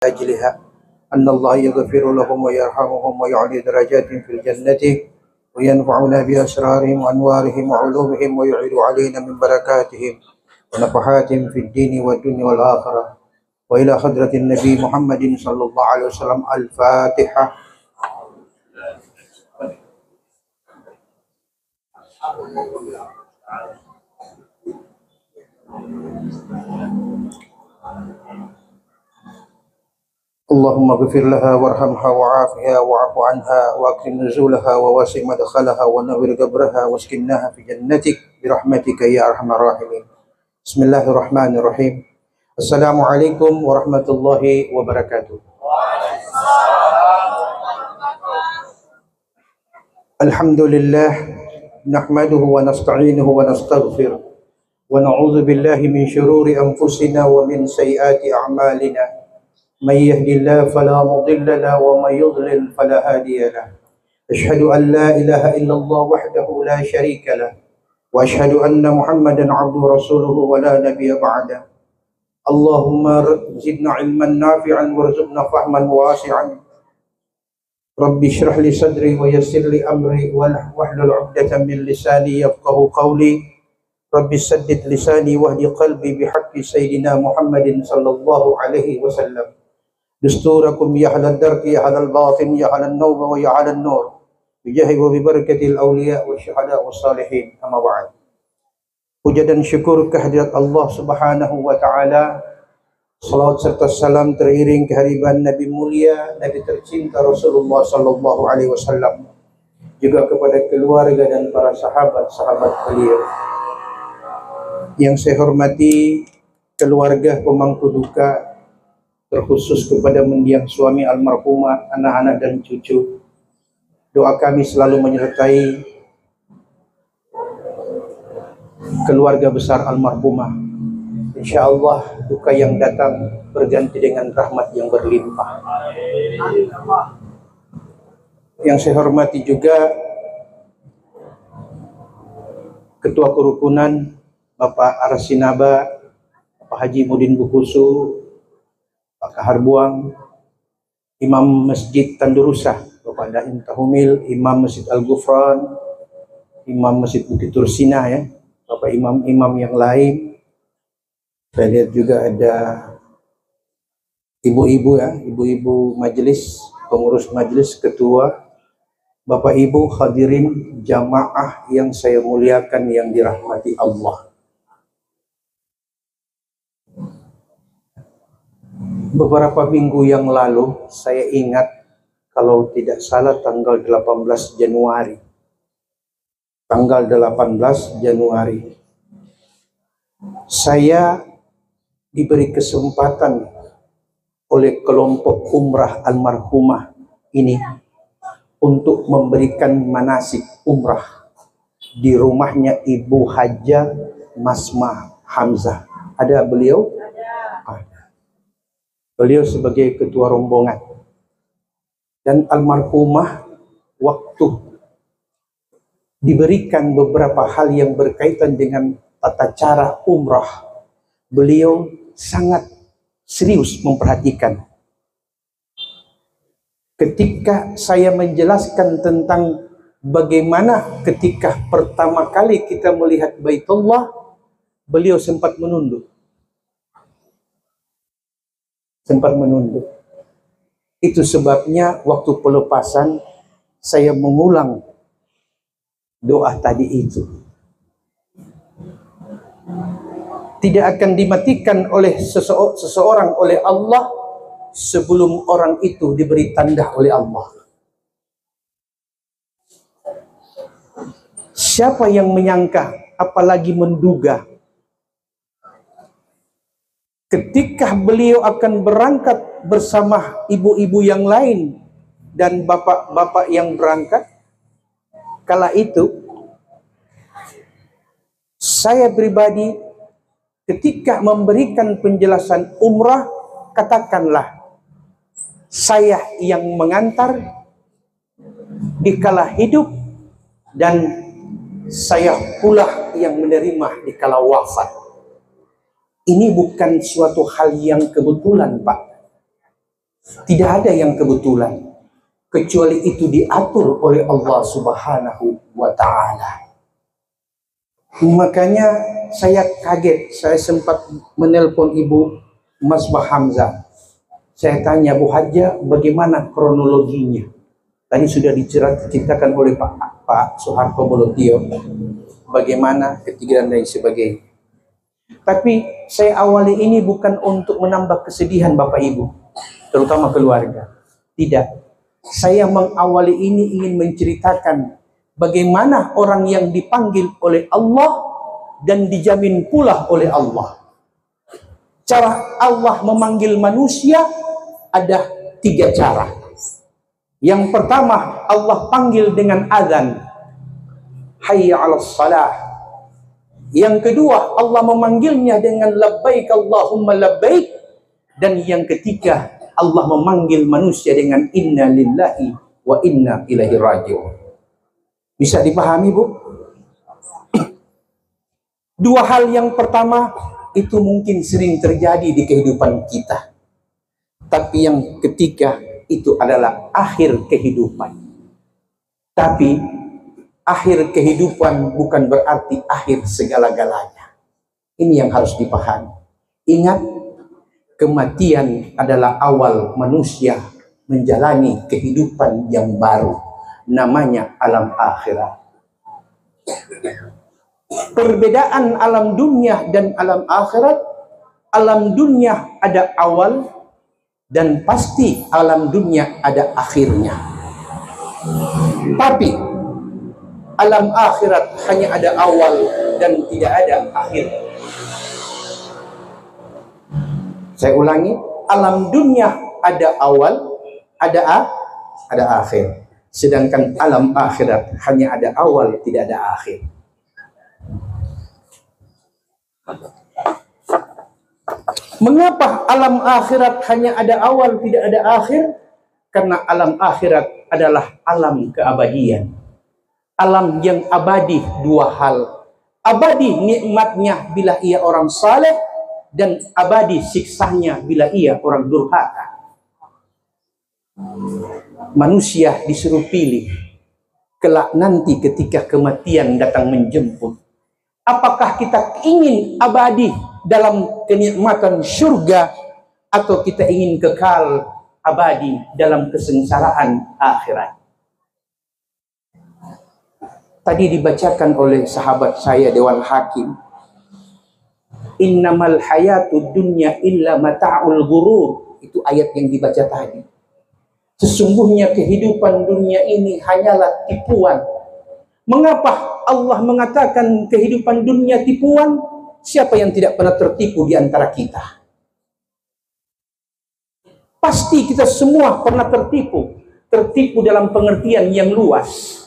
أجلها أن الله يغفر لهم ويرحمهم ويعلي درجاتهم في الجنة وينفعنا بأسرارهم وأنوارهم وعلومهم ويعيد علينا من بركاتهم ونفحاتهم في الدين والدنيا والآخرة. وإلى حضرة النبي محمد صلى الله عليه وسلم الفاتحة. اللهم اغفر لها وارحمها وعافها واعف عنها واكرم نزولها ووسع مدخلها ونور قبرها واسكنها في جنتك برحمتك يا ارحم الراحمين. بسم الله الرحمن الرحيم. السلام عليكم ورحمة الله وبركاته. الحمد لله نحمده ونستعينه ونستغفره ونعوذ بالله من شرور أنفسنا ومن سيئات أعمالنا. من يهد الله فلا مضل له ومن يضلل فلا هادي له. أشهد أن لا إله إلا الله وحده لا شريك له وأشهد أن محمدا عبده ورسوله ولا نبي بعده. اللهم زدنا علما نافعا وارزقنا فهما واسعا. رب اشرح لي صدري ويسر لي أمري واحلل عقدة من لساني يفقه قولي. رب سدد لساني واهد قلبي بحق سيدنا محمد صلى الله عليه وسلم. دستوركم يا أهل الدرك يا أهل الباطن يا أهل النوم ويا أهل النور بجاه وببركة الأولياء والشهداء والصالحين. أما بعد. Puja dan syukur kehadirat Allah Subhanahu wa taala. Salawat serta salam teriring kehadiran Nabi mulia, Nabi tercinta Rasulullah sallallahu alaihi wasallam, juga kepada keluarga dan para sahabat-sahabat beliau. Yang saya hormati keluarga pemangku duka, terkhusus kepada mendiang suami almarhumah, anak-anak dan cucu. Doa kami selalu menyertai keluarga besar almarhumah. InsyaAllah duka yang datang berganti dengan rahmat yang berlimpah. Yang saya hormati juga Ketua Kerukunan Bapak Arsinaba, Bapak Haji Mudin Bukusu, Pak Kahar Buang, Imam Masjid Tandurusah, Bapak Daim Tahumil, Imam Masjid Al-Ghufran, Imam Masjid Bukit Tursina, ya, Bapak imam-imam yang lain. Saya lihat juga ada ibu-ibu, ya, ibu-ibu majelis, pengurus majelis, ketua, Bapak Ibu hadirin jamaah yang saya muliakan, yang dirahmati Allah. Beberapa minggu yang lalu saya ingat, kalau tidak salah tanggal 18 Januari. Tanggal 18 Januari. Saya diberi kesempatan oleh kelompok umrah almarhumah ini untuk memberikan manasik umrah di rumahnya Ibu Hajah Masma Hamzah. Ada beliau? Ada. Beliau sebagai ketua rombongan. Dan almarhumah waktu diberikan beberapa hal yang berkaitan dengan tata cara umrah, beliau sangat serius memperhatikan. Ketika saya menjelaskan tentang bagaimana ketika pertama kali kita melihat Baitullah, beliau sempat menunduk. Itu sebabnya waktu pelepasan saya mengulang doa tadi itu. Tidak akan dimatikan oleh seseorang oleh Allah sebelum orang itu diberi tanda oleh Allah. Siapa yang menyangka, apalagi menduga, ketika beliau akan berangkat bersama ibu-ibu yang lain dan bapak-bapak yang berangkat, kala itu saya pribadi ketika memberikan penjelasan umrah, katakanlah saya yang mengantar di kala hidup dan saya pula yang menerima di kala wafat. Ini bukan suatu hal yang kebetulan, Pak. Tidak ada yang kebetulan, kecuali itu diatur oleh Allah Subhanahu wa Ta'ala. Makanya saya kaget, saya sempat menelpon Ibu Masbah Hamzah. Saya tanya, Bu Hajjah, bagaimana kronologinya? Tadi sudah diceritakan oleh Pak Soeharto Bolotio, bagaimana ketiga dan lain sebagainya. Tapi saya awali ini bukan untuk menambah kesedihan Bapak Ibu, terutama keluarga. Tidak. Saya mengawali ini ingin menceritakan bagaimana orang yang dipanggil oleh Allah dan dijamin pula oleh Allah. Cara Allah memanggil manusia ada 3 cara. Yang pertama, Allah panggil dengan azan, hayya 'alas salah. Yang kedua, Allah memanggilnya dengan labbaik Allahumma labbaik. Dan yang ketiga, Allah memanggil manusia dengan inna lillahi wa inna ilaihi raji'un. Bisa dipahami, Bu? 2 hal yang pertama itu mungkin sering terjadi di kehidupan kita. Tapi yang ketiga itu adalah akhir kehidupan. Tapi akhir kehidupan bukan berarti akhir segala-galanya. Ini yang harus dipahami. Ingat, kematian adalah awal manusia menjalani kehidupan yang baru. Namanya alam akhirat. Perbedaan alam dunia dan alam akhirat, alam dunia ada awal dan pasti alam dunia ada akhirnya. Tapi alam akhirat hanya ada awal dan tidak ada akhir. Saya ulangi, alam dunia ada awal, ada akhir. Sedangkan alam akhirat hanya ada awal, tidak ada akhir. Mengapa alam akhirat hanya ada awal, tidak ada akhir? Karena alam akhirat adalah alam keabadian. Alam yang abadi 2 hal. Abadi nikmatnya bila ia orang saleh, dan abadi siksanya bila ia orang durhaka. Manusia disuruh pilih. Kelak nanti ketika kematian datang menjemput, apakah kita ingin abadi dalam kenikmatan surga atau kita ingin kekal abadi dalam kesengsaraan akhirat? Tadi dibacakan oleh sahabat saya Dewan Hakim, innamal hayatud dunya illa mata'ul ghurur. Itu ayat yang dibaca tadi. Sesungguhnya kehidupan dunia ini hanyalah tipuan. Mengapa Allah mengatakan kehidupan dunia tipuan? Siapa yang tidak pernah tertipu di antara kita? Pasti kita semua pernah tertipu. Tertipu dalam pengertian yang luas.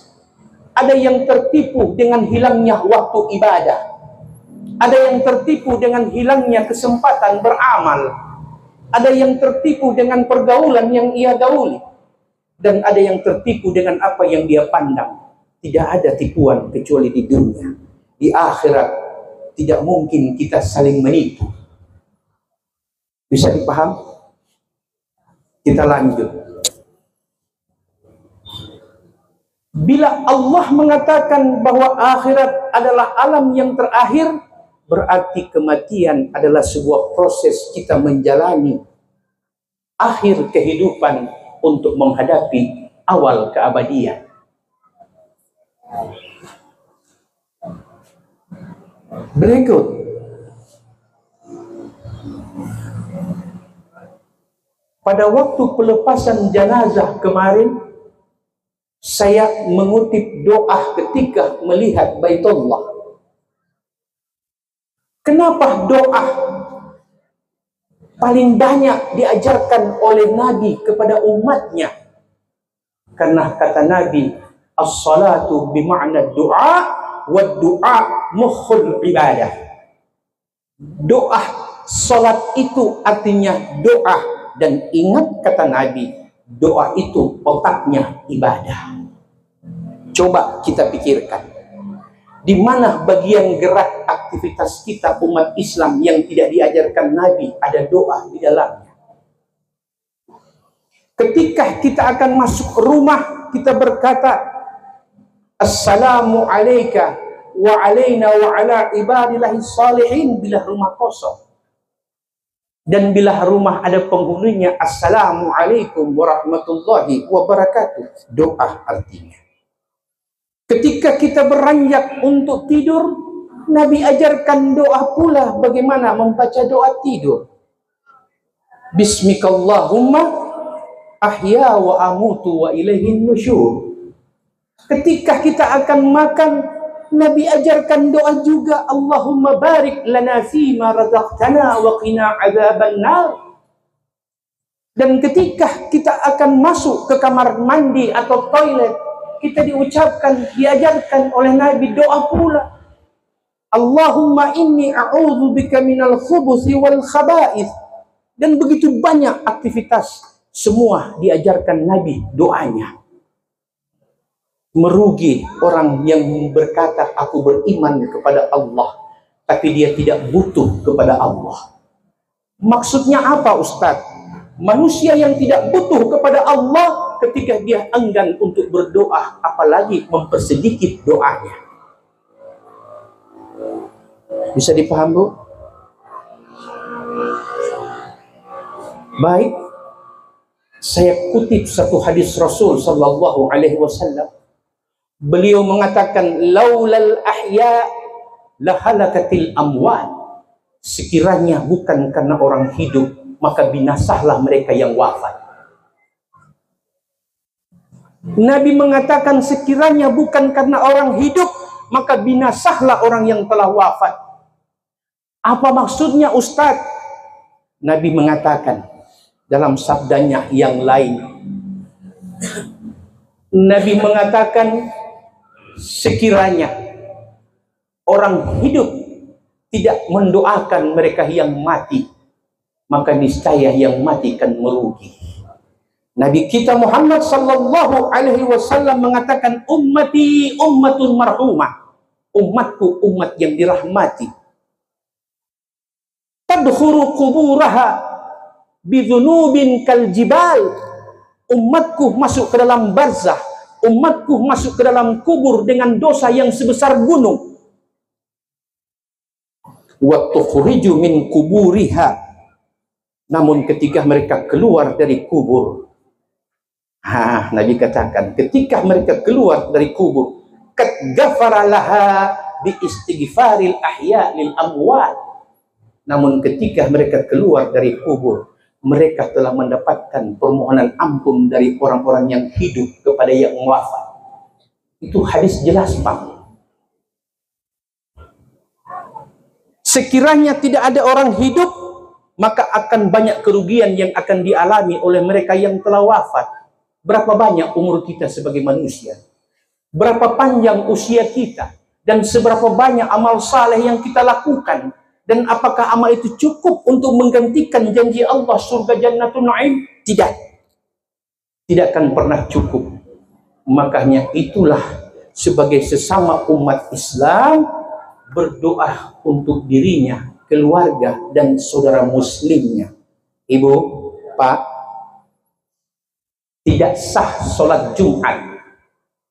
Ada yang tertipu dengan hilangnya waktu ibadah. Ada yang tertipu dengan hilangnya kesempatan beramal. Ada yang tertipu dengan pergaulan yang ia gauli. Dan ada yang tertipu dengan apa yang dia pandang. Tidak ada tipuan kecuali di dunia. Di akhirat tidak mungkin kita saling menipu. Bisa dipaham? Kita lanjut. Bila Allah mengatakan bahwa akhirat adalah alam yang terakhir, berarti kematian adalah sebuah proses kita menjalani akhir kehidupan untuk menghadapi awal keabadian. Berikut, pada waktu pelepasan jenazah kemarin, saya mengutip doa ketika melihat Baitullah. Kenapa doa paling banyak diajarkan oleh Nabi kepada umatnya? Karena kata Nabi, as-salatu bima'na du'a wa du'a mukhul ibadah. Doa, salat itu artinya doa. Dan ingat kata Nabi, doa itu otaknya ibadah. Coba kita pikirkan, di mana bagian gerak aktivitas kita umat Islam yang tidak diajarkan Nabi ada doa di dalamnya? Ketika kita akan masuk rumah, kita berkata, Assalamu alayka wa alayna wa ala ibadillahi salihin, bila rumah kosong. Dan bila rumah ada penghuninya, Assalamu alaikum warahmatullahi wabarakatuh. Doa artinya. Ketika kita beranjak untuk tidur, Nabi ajarkan doa pula bagaimana membaca doa tidur. Bismikallahumma ahya wa amutu wa ilaihin nusyur. Ketika kita akan makan, Nabi ajarkan doa juga, Allahumma barik lana fima razaqtana wa qina adzaban nar. Dan ketika kita akan masuk ke kamar mandi atau toilet, kita diajarkan oleh Nabi doa pula, Allahumma inni a'udzubika minal khubuthi wal khaba'ith. Dan begitu banyak aktivitas, semua diajarkan Nabi doanya. Merugi orang yang berkata, aku beriman kepada Allah, tapi dia tidak butuh kepada Allah. Maksudnya apa, Ustaz? Manusia yang tidak butuh kepada Allah, ketika dia enggan untuk berdoa, apalagi mempersedikit doanya. Bisa dipaham, Bu? Baik, saya kutip satu hadis Rasul sallallahu alaihi wasallam. Beliau mengatakan, laulal ahya lahalakatil amwat. Sekiranya bukan karena orang hidup, maka binasahlah mereka yang wafat. Nabi mengatakan, sekiranya bukan karena orang hidup, maka binasahlah orang yang telah wafat. Apa maksudnya, Ustaz? Nabi mengatakan dalam sabdanya yang lain, Nabi mengatakan, sekiranya orang hidup tidak mendoakan mereka yang mati, maka niscaya yang mati akan merugi. Nabi kita Muhammad sallallahu alaihi wasallam mengatakan, ummati ummatun marhumah. Umatku umat yang dirahmati. Tadkhuru quburaha bidhunubin kal jibal. Umatku masuk ke dalam barzah, umatku masuk ke dalam kubur dengan dosa yang sebesar gunung. Wa tukhriju min kuburiha. Namun ketika mereka keluar dari kubur, Nabi katakan, ketika mereka keluar dari kubur, qad ghafara laha bi istighfaril ahya lil amwat. Namun ketika mereka keluar dari kubur, mereka telah mendapatkan permohonan ampun dari orang-orang yang hidup kepada yang wafat. Itu hadis jelas, Pak. Sekiranya tidak ada orang hidup, maka akan banyak kerugian yang akan dialami oleh mereka yang telah wafat. Berapa banyak umur kita sebagai manusia? Berapa panjang usia kita? Dan seberapa banyak amal saleh yang kita lakukan? Dan apakah amal itu cukup untuk menggantikan janji Allah surga jannatul na'im? Tidak. Tidak akan pernah cukup. Makanya itulah sebagai sesama umat Islam berdoa untuk dirinya, keluarga, dan saudara muslimnya. Ibu, Pak, tidak sah sholat Jumat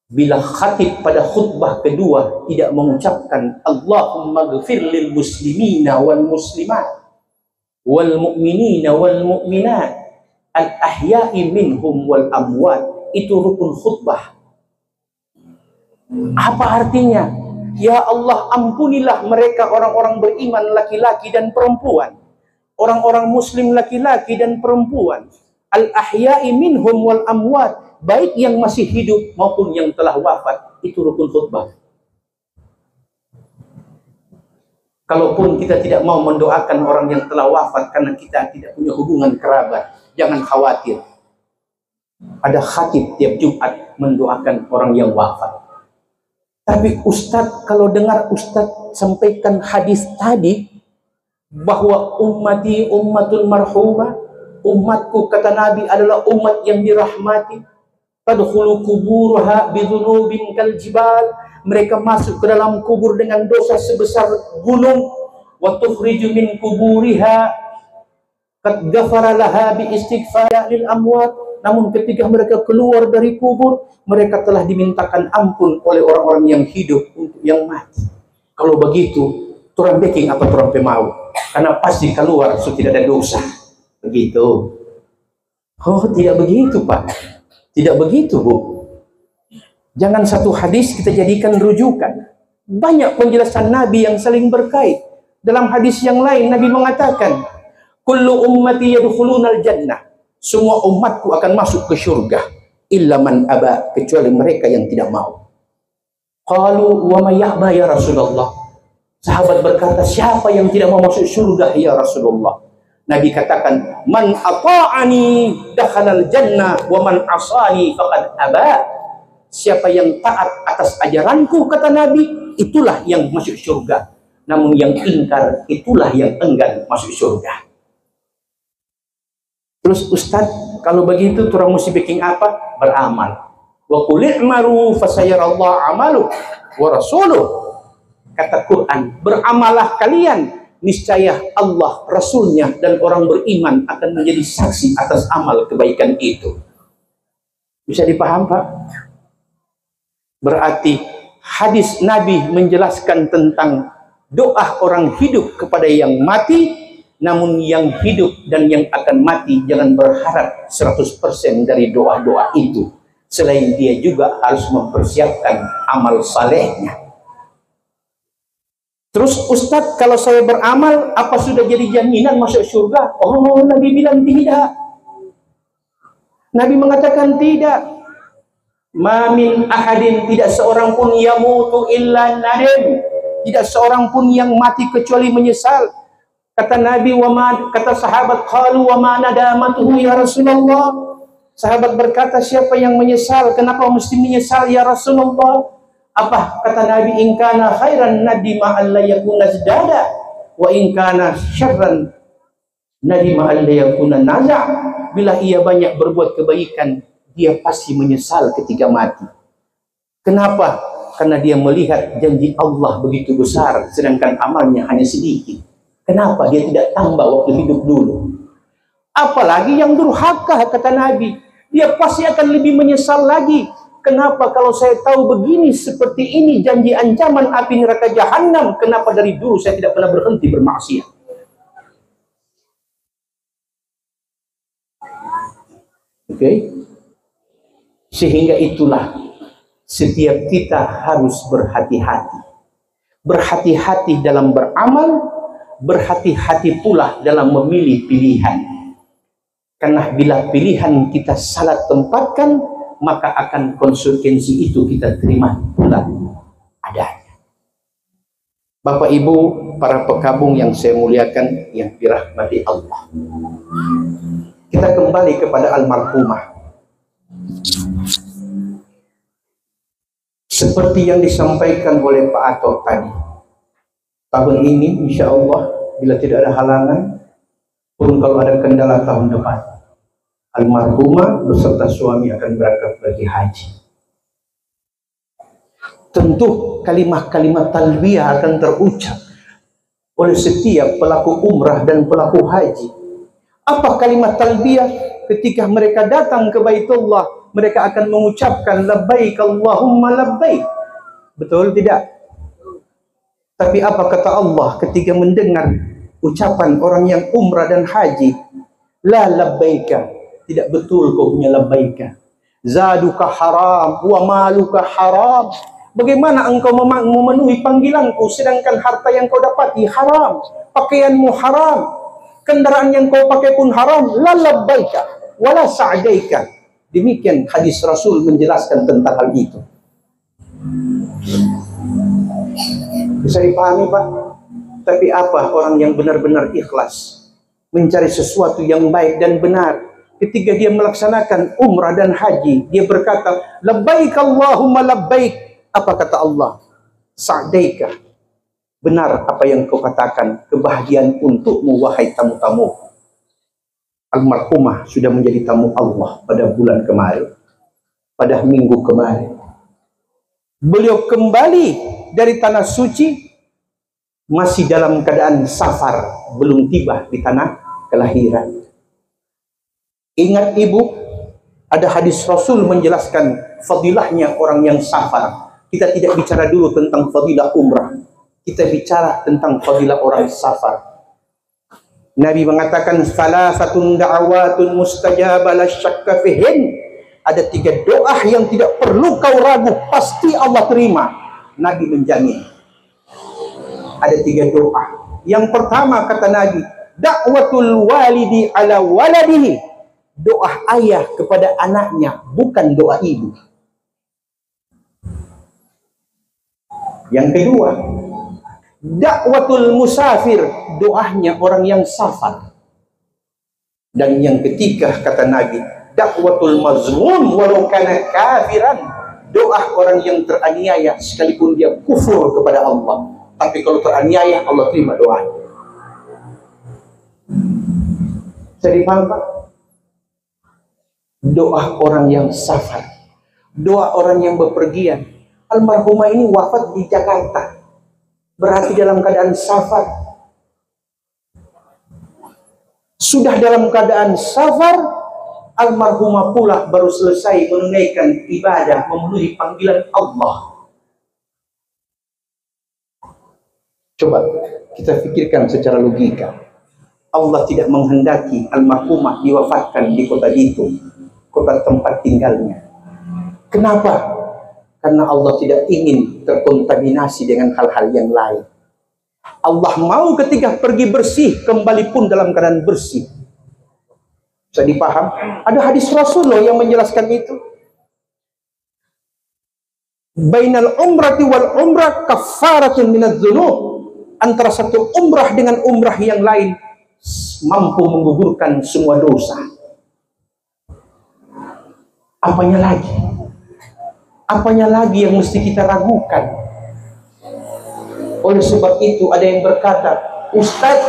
bila khatib pada khutbah kedua tidak mengucapkan Allahumma ghfir lil muslimina wal muslimat wal mu'minina wal mu'minat al ahya'i minhum wal amwat. Itu rukun khutbah. Apa artinya? Ya Allah, ampunilah mereka orang-orang beriman laki-laki dan perempuan, orang-orang muslim laki-laki dan perempuan, al ahya'i minhum wal amwat, baik yang masih hidup maupun yang telah wafat. Itu rukun khutbah. Kalaupun kita tidak mau mendoakan orang yang telah wafat karena kita tidak punya hubungan kerabat, jangan khawatir. Ada khatib tiap Jumat mendoakan orang yang wafat. Tapi Ustadz, kalau dengar Ustadz sampaikan hadis tadi bahwa ummati ummatun marhumah, umatku kata Nabi adalah umat yang dirahmati, tadkhulu kuburha bidhunubin kal jibal, mereka masuk ke dalam kubur dengan dosa sebesar gunung, wa tukhriju min kuburiha qad ghafara laha bi istighfar lil amwat. Namun ketika mereka keluar dari kubur, mereka telah dimintakan ampun oleh orang-orang yang hidup untuk yang mati. Kalau begitu, turang baking apa turang pemau? Karena pasti keluar so tidak ada dosa. Begitu. Oh, tidak begitu, Pak. Tidak begitu, Bu. Jangan satu hadis kita jadikan rujukan. Banyak penjelasan Nabi yang saling berkait. Dalam hadis yang lain, Nabi mengatakan, kullu ummati yadkhulunal jannah. Semua umatku akan masuk ke syurga. Illa man aba, kecuali mereka yang tidak mau. Qalu wa may ya'ba ya Rasulullah. Sahabat berkata, siapa yang tidak mau masuk syurga ya Rasulullah? Nabi katakan, man ata'ani dakhalal jannah wa man asani faqad aba. Siapa yang taat atas ajaranku, kata Nabi, itulah yang masuk syurga. Namun yang ingkar, itulah yang enggan masuk syurga. Terus Ustaz, kalau begitu turang mesti bikin apa? Beramal. Wa qul i'malu fasayarallahu amalu wa rasuluh. Kata Quran, beramalah kalian, niscaya Allah, Rasulnya, dan orang beriman akan menjadi saksi atas amal kebaikan itu. Bisa dipaham, Pak? Berarti hadis Nabi menjelaskan tentang doa orang hidup kepada yang mati, namun yang hidup dan yang akan mati jangan berharap 100% dari doa-doa itu. Selain dia juga harus mempersiapkan amal salehnya. Terus Ustadz, kalau saya beramal, apa sudah jadi jaminan masuk surga? Oh, Nabi bilang tidak. Nabi mengatakan tidak. Ma min ahadin, tidak seorang pun yamutu illa nadim. Tidak seorang pun yang mati kecuali menyesal. Kata Nabi, kata sahabat, qalu wa ma nadamatuhu ya Rasulullah. Sahabat berkata, siapa yang menyesal? Kenapa mesti menyesal ya Rasulullah? Apa kata Nabi? In kana khairan nadima alla yakuna zdada, wa in kana syarran nadima alla yakuna naza. Bila ia banyak berbuat kebaikan, dia pasti menyesal ketika mati. Kenapa? Karena dia melihat janji Allah begitu besar, sedangkan amalnya hanya sedikit. Kenapa dia tidak tambah waktu hidup dulu? Apalagi yang durhaka, kata Nabi, dia pasti akan lebih menyesal lagi. Kenapa kalau saya tahu begini, seperti ini janji ancaman api neraka jahanam, kenapa dari dulu saya tidak pernah berhenti bermaksiat? Oke? Sehingga itulah setiap kita harus berhati-hati. Berhati-hati dalam beramal, berhati-hati pula dalam memilih pilihan. Karena bila pilihan kita salah tempatkan, maka akan konsekuensi itu kita terima pula adanya. Bapak Ibu, para pekabung yang saya muliakan, yang dirahmati Allah. Kita kembali kepada almarhumah. Seperti yang disampaikan oleh Pak Ato tadi, tahun ini insya Allah bila tidak ada halangan, pun kalau ada kendala tahun depan, almarhumah beserta suami akan berangkat pergi haji. Tentu kalimat-kalimat talbiyah akan terucap oleh setiap pelaku umrah dan pelaku haji. Apa kalimat talbiyah? Ketika mereka datang ke Baitullah, mereka akan mengucapkan labbaik Allahumma labbaik. Betul tidak? Tapi apa kata Allah ketika mendengar ucapan orang yang umrah dan haji? La labbaika, tidak betul kau punya labbaika. Zaduka haram wa maluka haram. Bagaimana engkau memenuhi panggilanku sedangkan harta yang kau dapati haram, pakaianmu haram, kendaraan yang kau pakai pun haram. La labbaika wala sa'daika. Demikian hadis Rasul menjelaskan tentang hal itu. Bisa dipahami, Pak? Tapi apa orang yang benar-benar ikhlas mencari sesuatu yang baik dan benar, ketika dia melaksanakan umrah dan haji, dia berkata labbaik Allahumma labbaik. Apa kata Allah? Sa'daika, benar apa yang kau katakan, kebahagiaan untukmu wahai tamu-tamu. Almarhumah sudah menjadi tamu Allah pada bulan kemarin, pada minggu kemarin. Beliau kembali dari tanah suci masih dalam keadaan safar, belum tiba di tanah kelahiran. Ingat Ibu, Ada hadis Rasul menjelaskan fadilahnya orang yang safar. Kita tidak bicara dulu tentang fadilah umrah. Kita bicara tentang fadilah orang safar. Nabi mengatakan salasatun da'awatun mustajabah la syakka fihin. Ada 3 doa yang tidak perlu kau ragu, pasti Allah terima. Nabi menjamin. Ada 3 doa. Yang pertama kata Nabi, da'watul walidi ala waladihi. Doa ayah kepada anaknya, bukan doa ibu. Yang kedua, da'watul musafir, doanya orang yang safar. Dan yang ketiga kata Nabi, da'watul mazlum walau kana kafiran, doa orang yang teraniaya sekalipun dia kufur kepada Allah, tapi kalau teraniaya Allah terima doanya. Jadi paham Pak? Doa orang yang safar, doa orang yang bepergian. Almarhumah ini wafat di Jakarta, berarti dalam keadaan safar. Sudah dalam keadaan safar, almarhumah pula baru selesai menunaikan ibadah, memenuhi panggilan Allah. Coba kita pikirkan secara logika. Allah tidak menghendaki almarhumah diwafatkan di kota itu, kota tempat tinggalnya. Kenapa? Karena Allah tidak ingin terkontaminasi dengan hal-hal yang lain. Allah mau ketika pergi bersih, kembali pun dalam keadaan bersih. Bisa dipaham? Ada hadis Rasulullah yang menjelaskan itu. Bainal umrati wal umrah kafaratun minadz dzunub. Antara satu umrah dengan umrah yang lain mampu menggugurkan semua dosa. Apanya lagi? Apanya lagi yang mesti kita ragukan? Oleh sebab itu ada yang berkata, Ustaz,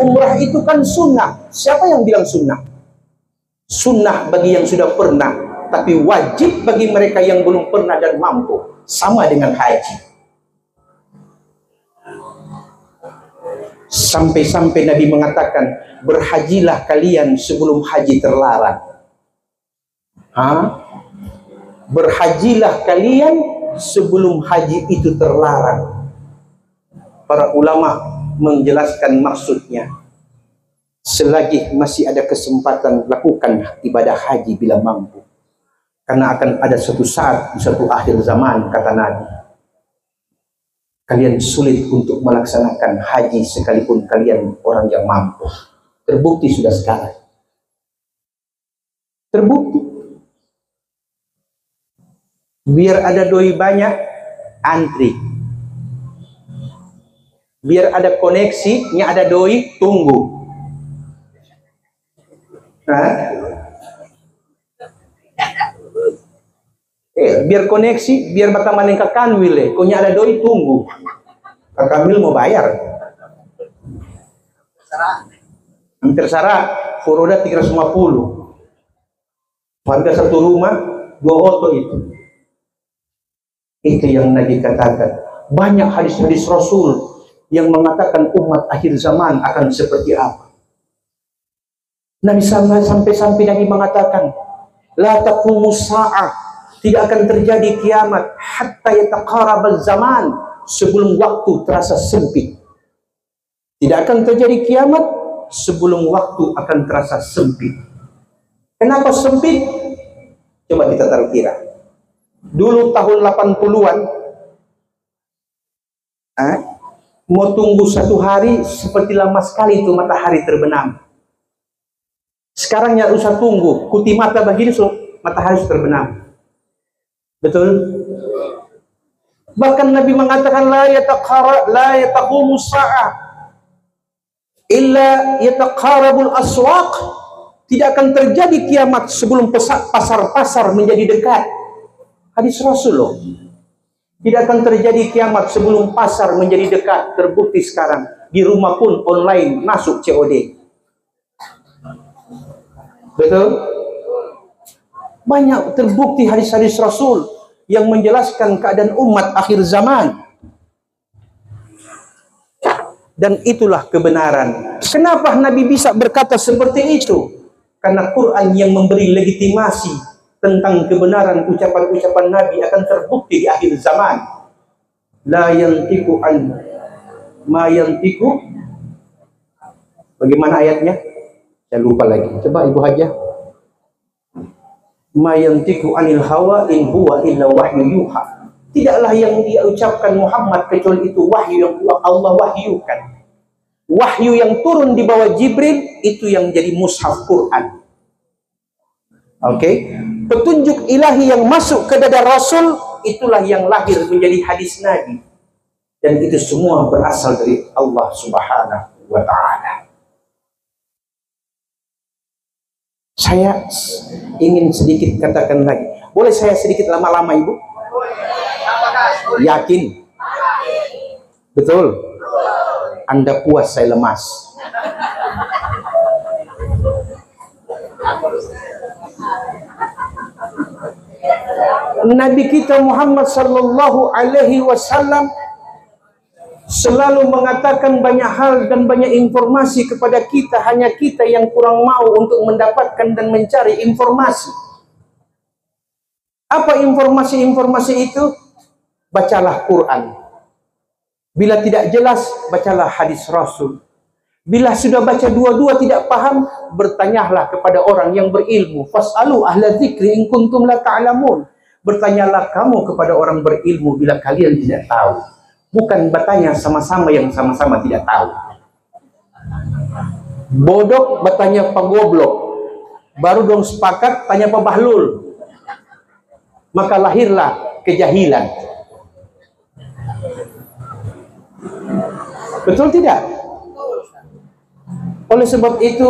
umrah itu kan sunnah. Siapa yang bilang sunnah? Sunnah bagi yang sudah pernah, tapi wajib bagi mereka yang belum pernah dan mampu. Sama dengan haji. Sampai-sampai Nabi mengatakan, berhajilah kalian sebelum haji terlarang. Berhajilah kalian sebelum haji itu terlarang. Para ulama menjelaskan maksudnya, selagi masih ada kesempatan, lakukan ibadah haji bila mampu. Karena akan ada suatu saat, suatu akhir zaman, kata Nabi, kalian sulit untuk melaksanakan haji sekalipun kalian orang yang mampu. Terbukti sudah sekarang. Terbukti. Biar ada doi banyak, antri. Biar ada koneksi, nya ada doi, tunggu. Biar koneksi, biar bataman yang kakanwil, konya ada doi, tunggu. Kakanwil mau bayar. Hampir syarat, furoda 350. Harga satu rumah, 2 oto itu. Itu yang Nabi katakan. Banyak hadis-hadis Rasul yang mengatakan umat akhir zaman akan seperti apa. Nabi sampai-sampai Nabi mengatakan, la taqumus sa'ah, tidak akan terjadi kiamat hatta yataqarabaz zaman, sebelum waktu terasa sempit. Tidak akan terjadi kiamat sebelum waktu akan terasa sempit. Kenapa sempit? Coba kita taruh kira. Dulu tahun 80-an, mau tunggu 1 hari seperti lama sekali itu matahari terbenam. Sekarang nggak usah tunggu, kuti mata begini matahari terbenam. Betul? Bahkan Nabi mengatakan la yataqumu sa'ah illa yataqarabul aswaq. Tidak akan terjadi kiamat sebelum pasar-pasar menjadi dekat. Hadis Rasulullah. Tidak akan terjadi kiamat sebelum pasar menjadi dekat. Terbukti sekarang di rumah pun online masuk COD. Betul? Banyak terbukti hadis-hadis Rasul yang menjelaskan keadaan umat akhir zaman. Dan itulah kebenaran. Kenapa Nabi bisa berkata seperti itu? Karena Quran yang memberi legitimasi tentang kebenaran ucapan-ucapan Nabi akan terbukti di akhir zaman. La yantiqu an ma yantiqu. Bagaimana ayatnya? Saya lupa lagi. Coba Ibu Hajah. Ma yantiqu anil hawa in huwa illa wahyu yuha. Tidaklah yang dia ucapkan Muhammad kecuali itu wahyu yang Allah wahyukan. Wahyu yang turun di bawah Jibril itu yang jadi mushaf Quran. Oke, petunjuk ilahi yang masuk ke dada Rasul itulah yang lahir menjadi hadis Nabi. Dan itu semua berasal dari Allah Subhanahu wa Ta'ala. Saya ingin sedikit katakan lagi. Boleh saya sedikit lama-lama, Ibu? Yakin? Betul? Anda puas, saya lemas. Nabi kita Muhammad sallallahu alaihi wasallam selalu mengatakan banyak hal dan banyak informasi kepada kita, hanya kita yang kurang mau untuk mendapatkan dan mencari informasi. Apa informasi-informasi itu? Bacalah Quran. Bila tidak jelas, bacalah hadis Rasul. Bila sudah baca dua-dua tidak paham, bertanyalah kepada orang yang berilmu. Fas'alu ahla dzikri in kuntum la ta'lamun. Bertanyalah kamu kepada orang berilmu bila kalian tidak tahu. Bukan bertanya sama-sama yang sama-sama tidak tahu. Bodoh bertanya Pak Goblok. Baru dong sepakat tanya Pak Bahlul. Maka lahirlah kejahilan. Betul tidak? Oleh sebab itu,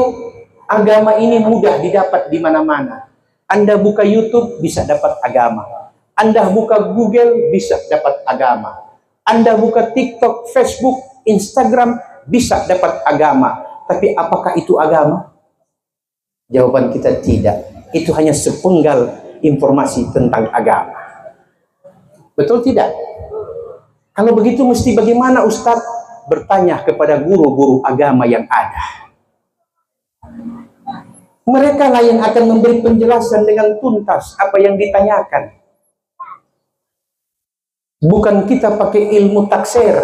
agama ini mudah didapat di mana-mana. Anda buka YouTube bisa dapat agama. Anda buka Google bisa dapat agama. Anda buka TikTok, Facebook, Instagram bisa dapat agama. Tapi apakah itu agama? Jawaban kita tidak. Itu hanya sepenggal informasi tentang agama. Betul tidak? Kalau begitu mesti bagaimana Ustadz? Bertanya kepada guru-guru agama yang ada. Mereka lah yang akan memberi penjelasan dengan tuntas apa yang ditanyakan. Bukan kita pakai ilmu taksir.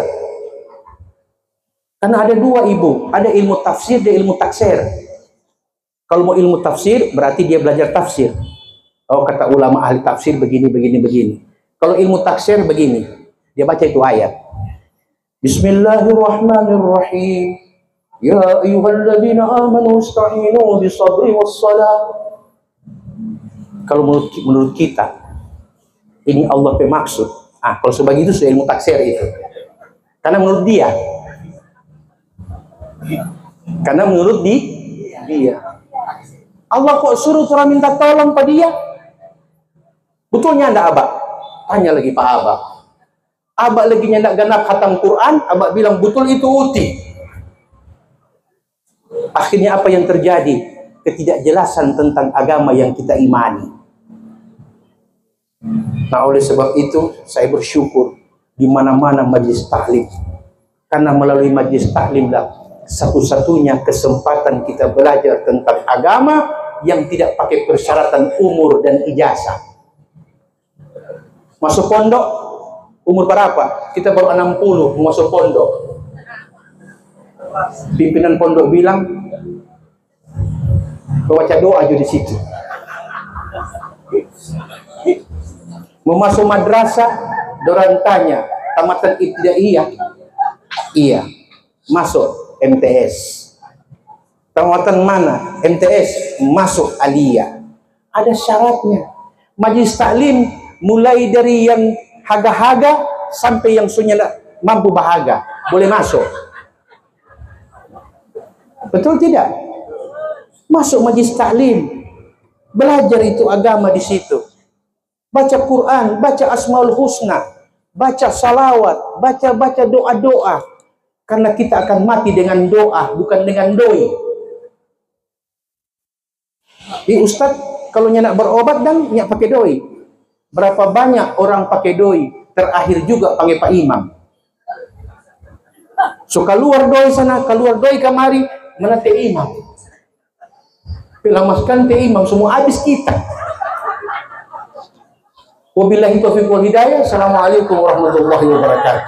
Karena ada dua, Ibu. Ada ilmu tafsir dan ilmu taksir. Kalau mau ilmu tafsir, berarti dia belajar tafsir. Oh, kata ulama ahli tafsir begini, begini, begini. Kalau ilmu taksir begini. Dia baca itu ayat. Bismillahirrahmanirrahim. Ya ayyuhalladzina amanu ista'inu bisabri wassalah. Kalau menurut kita ini Allah bermaksud. Kalau sebegitu sudah ilmu taksir itu. Karena menurut dia. Karena menurut dia. Allah kok suruh orang minta tolong pada dia? Betulnya anda Abah? Tanya lagi Pak Abah. Abah lagi nyendak ganap khatam Quran, Abah bilang betul itu uti. Akhirnya apa yang terjadi? Ketidakjelasan tentang agama yang kita imani. Nah, oleh sebab itu saya bersyukur di mana-mana majlis taklim. Karena melalui majlis taklimlah satu-satunya kesempatan kita belajar tentang agama yang tidak pakai persyaratan umur dan ijazah. Masuk pondok umur berapa? Kita baru 60 masuk pondok. Pimpinan pondok bilang baca doa aja di situ. Mau masuk madrasah, dorang tanya, tamatan ibtidaiyah? Iya. Masuk MTS. Tamatan mana? MTS. Masuk aliyah. Ada syaratnya. Majlis taklim mulai dari yang haga-haga sampai yang sudah mampu bahaga boleh masuk. Betul tidak? Masuk majlis taklim, belajar itu agama di situ. Baca Quran, baca Asmaul Husna, baca salawat, baca doa-doa. Karena kita akan mati dengan doa, bukan dengan doi. Ustadz, kalau nyak berobat dan nyak pakai doi. Berapa banyak orang pakai doi, terakhir juga panggil Pak Imam. So keluar doi sana, keluar doi kamari, menanti imam. lamaskan teh imam semua habis kita. Wabillahi taufiq wal hidayah. Assalamualaikum warahmatullahi wabarakatuh.